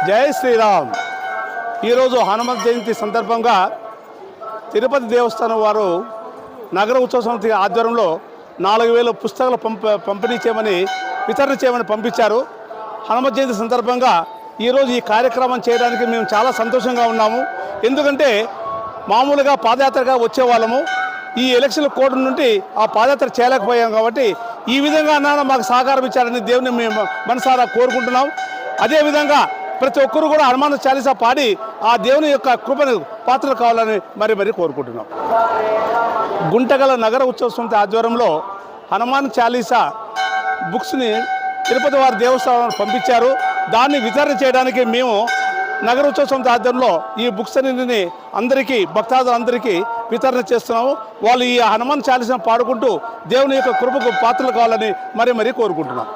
జై శ్రీరామ్. ఈరోజు హనుమంత్ జయంతి సందర్భంగా తిరుపతి దేవస్థానం వారు నగర ఉత్సవ సమితి ఆధ్వర్యంలో 4000 పుస్తకాలు పంపిణీ చేయమని వితరణ చేయమని పంపించారు. హనుమంత్ జయంతి సందర్భంగా ఈరోజు ఈ కార్యక్రమం చేయడానికి మేము చాలా సంతోషంగా ఉన్నాము. ఎందుకంటే మామూలుగా పాదయాత్రగా వచ్చేవాళ్ళము, ఈ ఎలక్షన్ కోడ్ నుండి ఆ పాదయాత్ర చేయలేకపోయాం. కాబట్టి ఈ విధంగా అన్నా మాకు సహకారం ఇచ్చారని దేవుని మేము మనసారా కోరుకుంటున్నాం. అదేవిధంగా ప్రతి ఒక్కరు కూడా హనుమాన్ చాలీసా పాడి ఆ దేవుని యొక్క కృపను పాత్రలు కావాలని మరి కోరుకుంటున్నాం. గుంటగల నగర ఉత్సవ సమితి ఆధ్వర్యంలో హనుమాన్ చాలీసా బుక్స్ని తిరుపతి వారి దేవస్థానం పంపించారు. దాన్ని వితరణ చేయడానికి మేము నగర ఉత్సవ సమితి ఆధ్వర్యంలో ఈ బుక్స్ అన్నింటినీ అందరికీ భక్తాదులందరికీ వితరణ చేస్తున్నాము. వాళ్ళు ఈ హనుమాన్ చాలీసాను పాడుకుంటూ దేవుని యొక్క కృపకు పాత్రలు కావాలని మరి కోరుకుంటున్నాం.